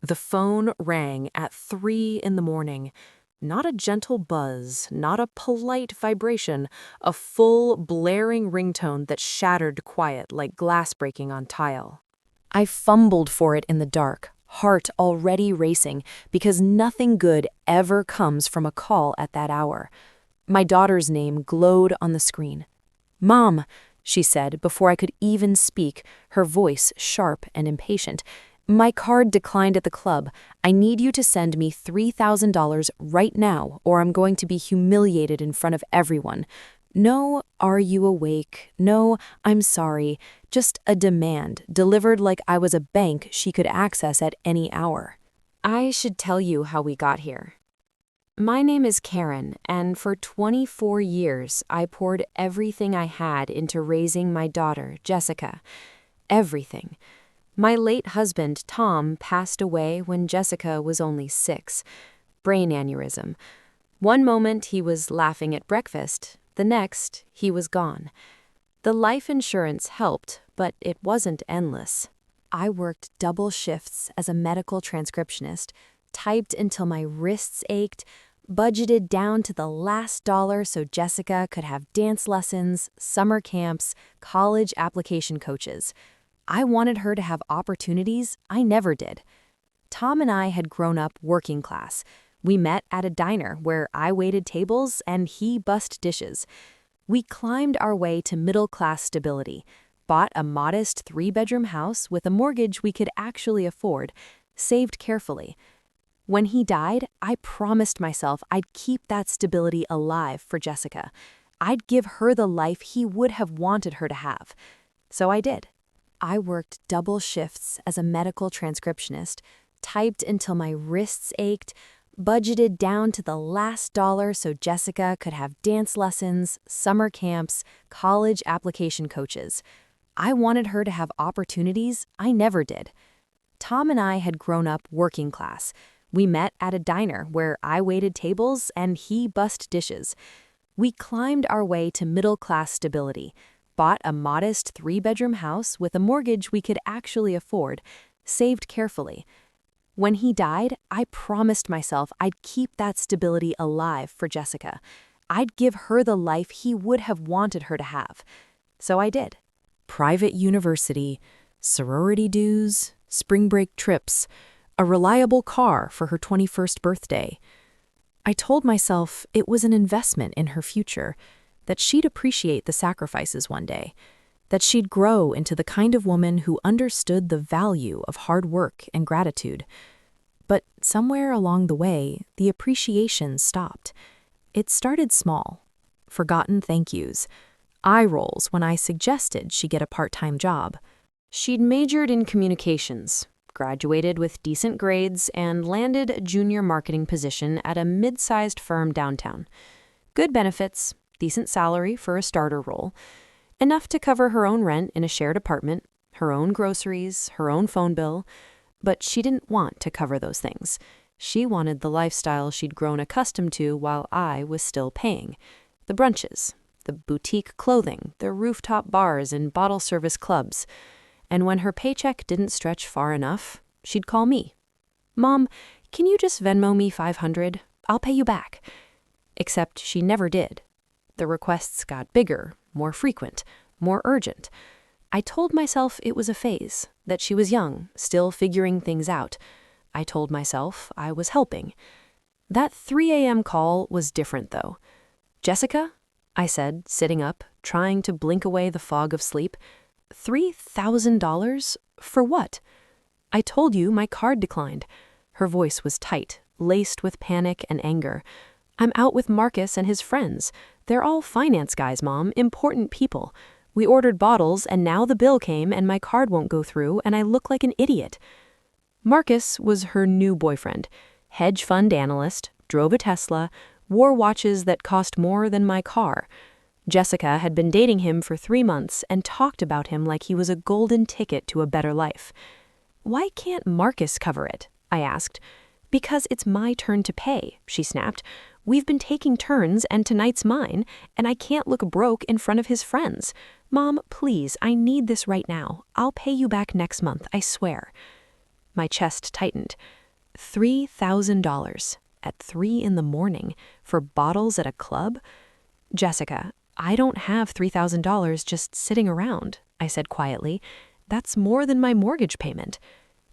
The phone rang at 3 in the morning. Not a gentle buzz, not a polite vibration, a full, blaring ringtone that shattered quiet like glass breaking on tile. I fumbled for it in the dark, heart already racing, because nothing good ever comes from a call at that hour. My daughter's name glowed on the screen. "Mom," she said before I could even speak, her voice sharp and impatient. "My card declined at the club. I need you to send me $3,000 right now, or I'm going to be humiliated in front of everyone. No, are you awake? No, I'm sorry. Just a demand, delivered like I was a bank she could access at any hour." I should tell you how we got here. My name is Karen, and for 24 years, I poured everything I had into raising my daughter, Jessica. Everything. My late husband, Tom, passed away when Jessica was only 6. Brain aneurysm. One moment he was laughing at breakfast, the next he was gone. The life insurance helped, but it wasn't endless. I worked double shifts as a medical transcriptionist, typed until my wrists ached, budgeted down to the last dollar so Jessica could have dance lessons, summer camps, college application coaches. I wanted her to have opportunities I never did. Tom and I had grown up working class. We met at a diner where I waited tables and he bussed dishes. We climbed our way to middle-class stability, bought a modest 3-bedroom house with a mortgage we could actually afford, saved carefully. When he died, I promised myself I'd keep that stability alive for Jessica. I'd give her the life he would have wanted her to have. So I did. I worked double shifts as a medical transcriptionist, typed until my wrists ached, budgeted down to the last dollar so Jessica could have dance lessons, summer camps, college application coaches. I wanted her to have opportunities I never did. Tom and I had grown up working class. We met at a diner where I waited tables and he bussed dishes. We climbed our way to middle-class stability, bought a modest 3-bedroom house with a mortgage we could actually afford, saved carefully. When he died, I promised myself I'd keep that stability alive for Jessica. I'd give her the life he would have wanted her to have. So I did. Private university, sorority dues, spring break trips, a reliable car for her 21st birthday. I told myself it was an investment in her future, that she'd appreciate the sacrifices one day, that she'd grow into the kind of woman who understood the value of hard work and gratitude. But somewhere along the way, the appreciation stopped. It started small. Forgotten thank yous, eye rolls when I suggested she get a part-time job. She'd majored in communications, graduated with decent grades, and landed a junior marketing position at a mid-sized firm downtown. Good benefits, decent salary for a starter role, enough to cover her own rent in a shared apartment, her own groceries, her own phone bill. But she didn't want to cover those things. She wanted the lifestyle she'd grown accustomed to while I was still paying. The brunches, the boutique clothing, the rooftop bars and bottle service clubs. And when her paycheck didn't stretch far enough, she'd call me. "Mom, can you just Venmo me $500? I'll pay you back." Except she never did. The requests got bigger, more frequent, more urgent. I told myself it was a phase, that she was young, still figuring things out. I told myself I was helping. That 3 a.m. call was different, though. "Jessica," I said, sitting up, trying to blink away the fog of sleep. $3,000? For what? "I told you my card declined." Her voice was tight, laced with panic and anger. "I'm out with Marcus and his friends. They're all finance guys, Mom, important people. We ordered bottles and now the bill came and my card won't go through and I look like an idiot." Marcus was her new boyfriend. Hedge fund analyst, drove a Tesla, wore watches that cost more than my car. Jessica had been dating him for 3 months and talked about him like he was a golden ticket to a better life. "Why can't Marcus cover it?" I asked. "Because it's my turn to pay," she snapped. "We've been taking turns and tonight's mine, and I can't look broke in front of his friends. Mom, please, I need this right now. I'll pay you back next month, I swear." My chest tightened. $3,000 at 3 in the morning for bottles at a club? Jessica, I don't have $3,000 just sitting around, I said quietly. That's more than my mortgage payment.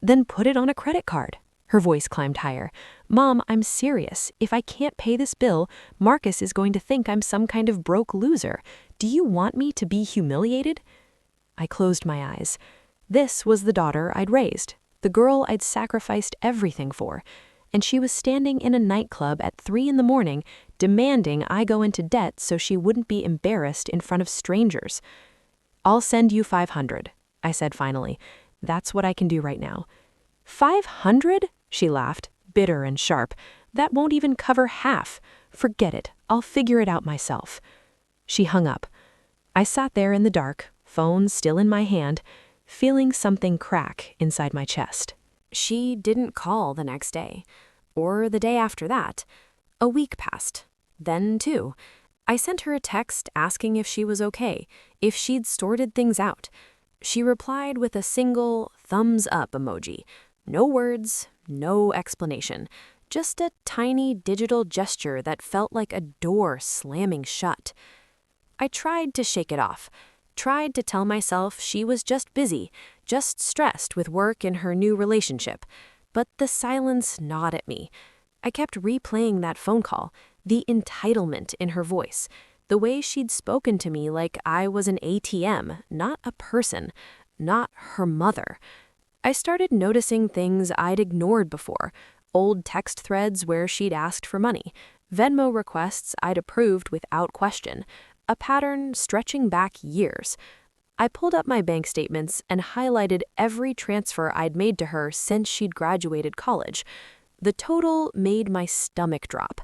Then put it on a credit card. Her voice climbed higher. Mom, I'm serious. If I can't pay this bill, Marcus is going to think I'm some kind of broke loser. Do you want me to be humiliated? I closed my eyes. This was the daughter I'd raised, the girl I'd sacrificed everything for, and she was standing in a nightclub at 3 in the morning, demanding I go into debt so she wouldn't be embarrassed in front of strangers. I'll send you $500, I said finally. That's what I can do right now. $500? She laughed, bitter and sharp. That won't even cover half. Forget it. I'll figure it out myself. She hung up. I sat there in the dark, phone still in my hand, feeling something crack inside my chest. She didn't call the next day, or the day after that. A week passed. Then 2. I sent her a text asking if she was okay, if she'd sorted things out. She replied with a single thumbs up emoji. No words, no explanation. Just a tiny digital gesture that felt like a door slamming shut. I tried to shake it off. Tried to tell myself she was just busy, just stressed with work and her new relationship. But the silence gnawed at me. I kept replaying that phone call, the entitlement in her voice, the way she'd spoken to me like I was an ATM, not a person, not her mother. I started noticing things I'd ignored before, old text threads where she'd asked for money, Venmo requests I'd approved without question, a pattern stretching back years. I pulled up my bank statements and highlighted every transfer I'd made to her since she'd graduated college. The total made my stomach drop.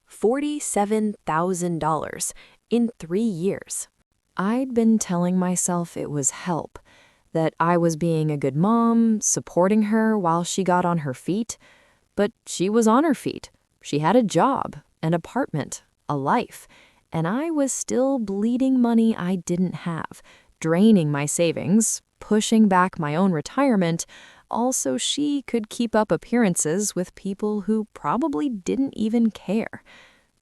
$47,000 in 3 years. I'd been telling myself it was help, that I was being a good mom, supporting her while she got on her feet. But she was on her feet. She had a job, an apartment, a life, and I was still bleeding money I didn't have, draining my savings, pushing back my own retirement, all so she could keep up appearances with people who probably didn't even care.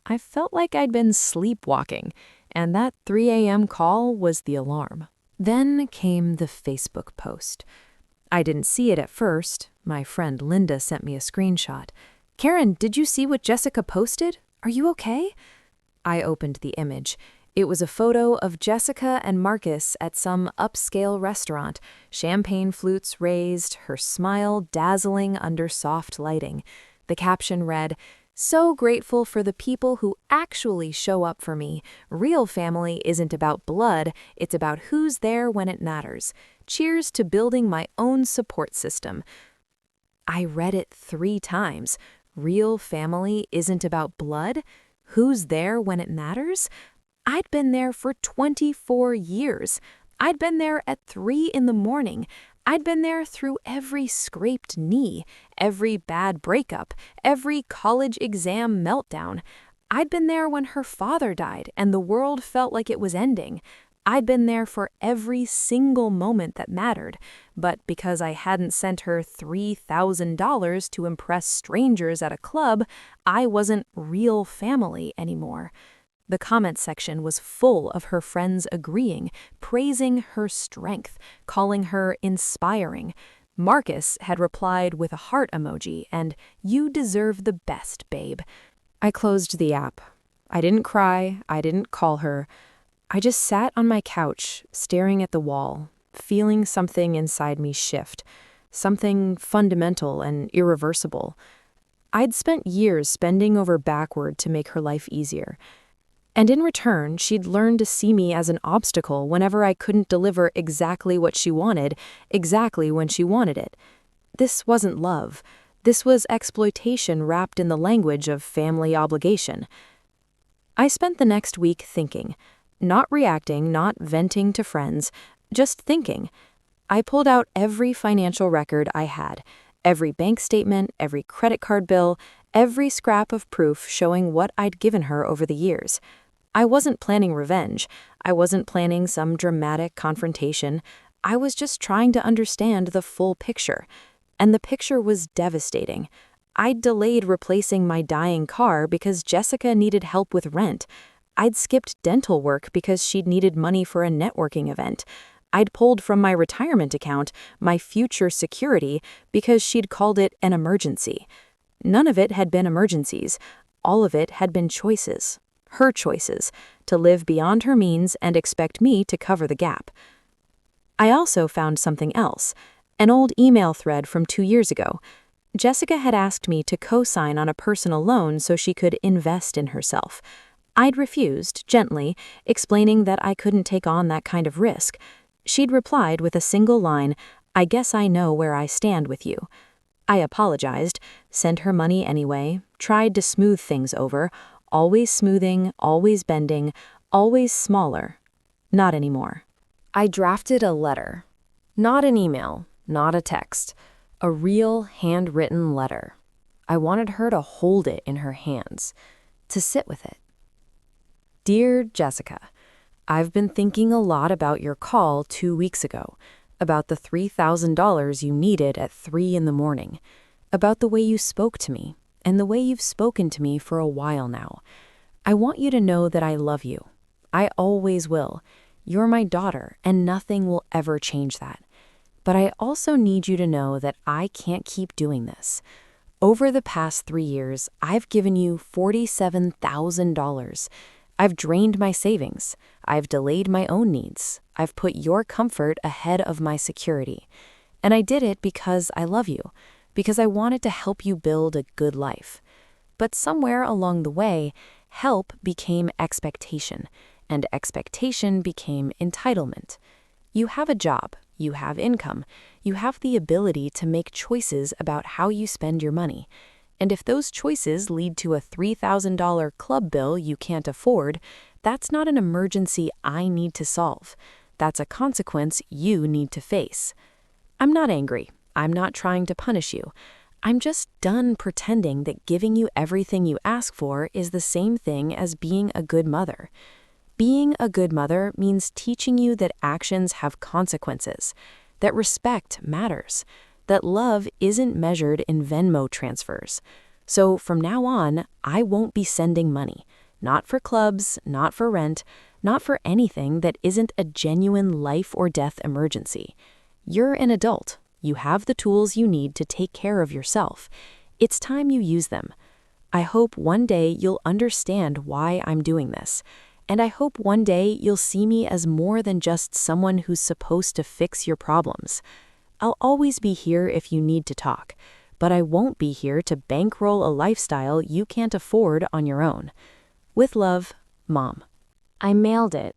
I felt like I'd been sleepwalking, and that 3 a.m. call was the alarm. Then came the Facebook post. I didn't see it at first. My friend Linda sent me a screenshot. Karen, did you see what Jessica posted? Are you okay? I opened the image. It was a photo of Jessica and Marcus at some upscale restaurant, champagne flutes raised, her smile dazzling under soft lighting. The caption read, "So grateful for the people who actually show up for me. Real family isn't about blood, it's about who's there when it matters. Cheers to building my own support system." I read it 3 times. Real family isn't about blood? Who's there when it matters? I'd been there for 24 years. I'd been there at 3 in the morning. I'd been there through every scraped knee, every bad breakup, every college exam meltdown. I'd been there when her father died and the world felt like it was ending. I'd been there for every single moment that mattered, but because I hadn't sent her $3,000 to impress strangers at a club, I wasn't real family anymore. The comment section was full of her friends agreeing, praising her strength, calling her inspiring. Marcus had replied with a heart emoji and, "You deserve the best, babe." I closed the app. I didn't cry, I didn't call her. I just sat on my couch, staring at the wall, feeling something inside me shift, something fundamental and irreversible. I'd spent years bending over backward to make her life easier. And in return, she'd learned to see me as an obstacle whenever I couldn't deliver exactly what she wanted, exactly when she wanted it. This wasn't love. This was exploitation wrapped in the language of family obligation. I spent the next week thinking, not reacting, not venting to friends, just thinking. I pulled out every financial record I had, every bank statement, every credit card bill, every scrap of proof showing what I'd given her over the years. I wasn't planning revenge. I wasn't planning some dramatic confrontation. I was just trying to understand the full picture. And the picture was devastating. I'd delayed replacing my dying car because Jessica needed help with rent. I'd skipped dental work because she'd needed money for a networking event. I'd pulled from my retirement account my future security because she'd called it an emergency. None of it had been emergencies. All of it had been choices. Her choices, to live beyond her means and expect me to cover the gap. I also found something else, an old email thread from 2 years ago. Jessica had asked me to co-sign on a personal loan so she could invest in herself. I'd refused, gently, explaining that I couldn't take on that kind of risk. She'd replied with a single line, "I guess I know where I stand with you." I apologized, sent her money anyway, tried to smooth things over, always smoothing, always bending, always smaller. Not anymore. I drafted a letter. Not an email, not a text. A real handwritten letter. I wanted her to hold it in her hands, to sit with it. Dear Jessica, I've been thinking a lot about your call 2 weeks ago, about the $3,000 you needed at 3 in the morning, about the way you spoke to me, and the way you've spoken to me for a while now. I want you to know that I love you. I always will. You're my daughter, and nothing will ever change that. But I also need you to know that I can't keep doing this. Over the past 3 years, I've given you $47,000. I've drained my savings. I've delayed my own needs. I've put your comfort ahead of my security. And I did it because I love you, because I wanted to help you build a good life. But somewhere along the way, help became expectation, and expectation became entitlement. You have a job. You have income. You have the ability to make choices about how you spend your money. And if those choices lead to a $3,000 club bill you can't afford, that's not an emergency I need to solve. That's a consequence you need to face. I'm not angry. I'm not trying to punish you. I'm just done pretending that giving you everything you ask for is the same thing as being a good mother. Being a good mother means teaching you that actions have consequences, that respect matters, that love isn't measured in Venmo transfers. So from now on, I won't be sending money, not for clubs, not for rent, not for anything that isn't a genuine life or death emergency. You're an adult. You have the tools you need to take care of yourself. It's time you use them. I hope one day you'll understand why I'm doing this. And I hope one day you'll see me as more than just someone who's supposed to fix your problems. I'll always be here if you need to talk, but I won't be here to bankroll a lifestyle you can't afford on your own. With love, Mom. I mailed it,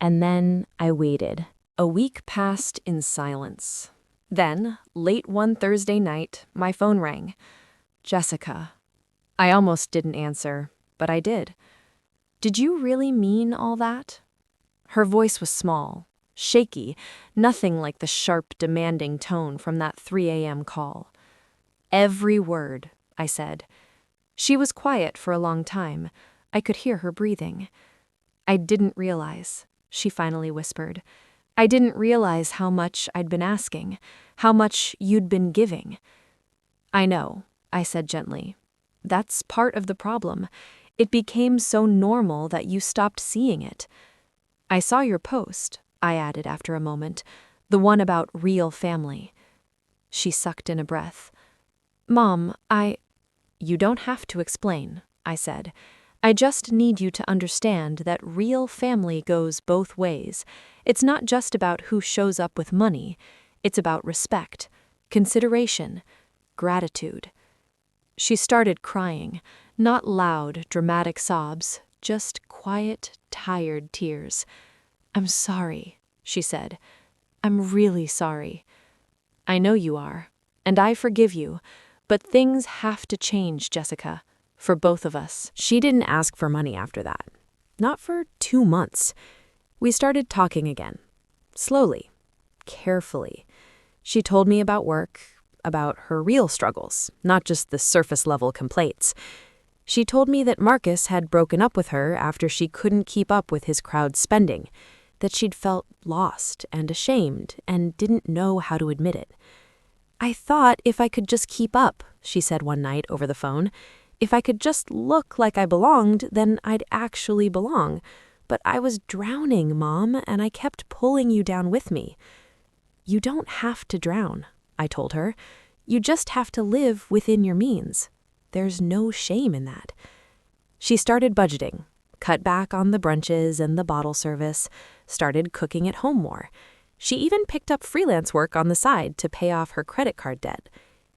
and then I waited. A week passed in silence. Then, late one Thursday night, my phone rang. Jessica. I almost didn't answer, but I did. Did you really mean all that? Her voice was small, shaky, nothing like the sharp, demanding tone from that 3 a.m. call. Every word, I said. She was quiet for a long time. I could hear her breathing. I didn't realize, she finally whispered. I didn't realize how much I'd been asking, how much you'd been giving. I know, I said gently. That's part of the problem. It became so normal that you stopped seeing it. I saw your post, I added after a moment, the one about real family. She sucked in a breath. Mom, You don't have to explain, I said. I just need you to understand that real family goes both ways. It's not just about who shows up with money. It's about respect, consideration, gratitude. She started crying, not loud, dramatic sobs, just quiet, tired tears. I'm sorry, she said. I'm really sorry. I know you are, and I forgive you, but things have to change, Jessica, for both of us. She didn't ask for money after that. Not for 2 months. We started talking again. Slowly, carefully. She told me about work, about her real struggles, not just the surface-level complaints. She told me that Marcus had broken up with her after she couldn't keep up with his crowd spending, that she'd felt lost and ashamed and didn't know how to admit it. I thought if I could just keep up, she said one night over the phone. If I could just look like I belonged, then I'd actually belong. But I was drowning, Mom, and I kept pulling you down with me. You don't have to drown, I told her. You just have to live within your means. There's no shame in that. She started budgeting, cut back on the brunches and the bottle service, started cooking at home more. She even picked up freelance work on the side to pay off her credit card debt.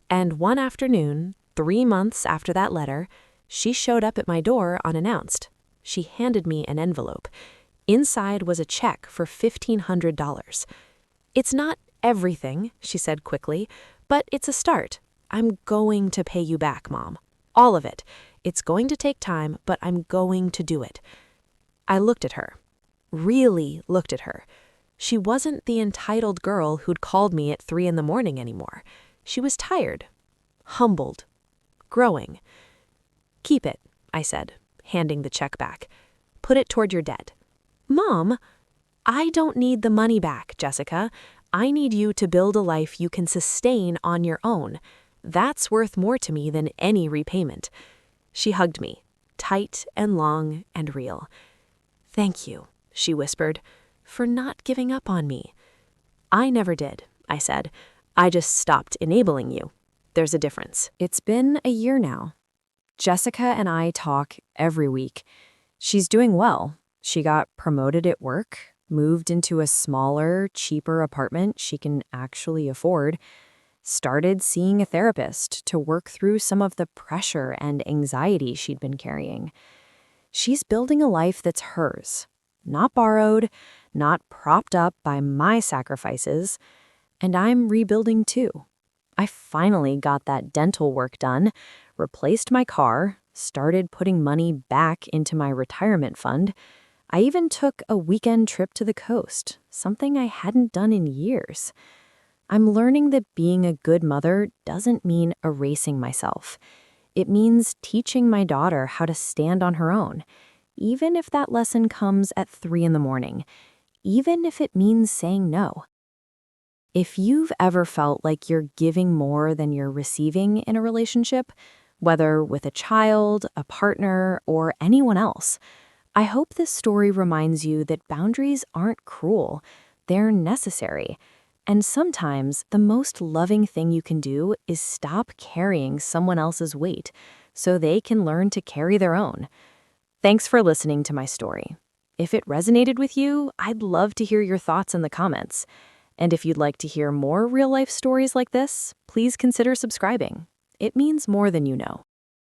And one afternoon, 3 months after that letter, she showed up at my door unannounced. She handed me an envelope. Inside was a check for $1,500. It's not everything, she said quickly, but it's a start. I'm going to pay you back, Mom. All of it. It's going to take time, but I'm going to do it. I looked at her. Really looked at her. She wasn't the entitled girl who'd called me at 3 in the morning anymore. She was tired, humbled, growing. Keep it, I said, handing the check back. Put it toward your debt. Mom, I don't need the money back, Jessica. I need you to build a life you can sustain on your own. That's worth more to me than any repayment. She hugged me, tight and long and real. Thank you, she whispered, for not giving up on me. I never did, I said. I just stopped enabling you. There's a difference. It's been a year now. Jessica and I talk every week. She's doing well. She got promoted at work, moved into a smaller, cheaper apartment she can actually afford, started seeing a therapist to work through some of the pressure and anxiety she'd been carrying. She's building a life that's hers, not borrowed, not propped up by my sacrifices, and I'm rebuilding too. I finally got that dental work done, replaced my car, started putting money back into my retirement fund. I even took a weekend trip to the coast, something I hadn't done in years. I'm learning that being a good mother doesn't mean erasing myself. It means teaching my daughter how to stand on her own, even if that lesson comes at 3 in the morning, even if it means saying no. If you've ever felt like you're giving more than you're receiving in a relationship, whether with a child, a partner, or anyone else, I hope this story reminds you that boundaries aren't cruel, they're necessary. And sometimes the most loving thing you can do is stop carrying someone else's weight so they can learn to carry their own. Thanks for listening to my story. If it resonated with you, I'd love to hear your thoughts in the comments. And if you'd like to hear more real-life stories like this, please consider subscribing. It means more than you know.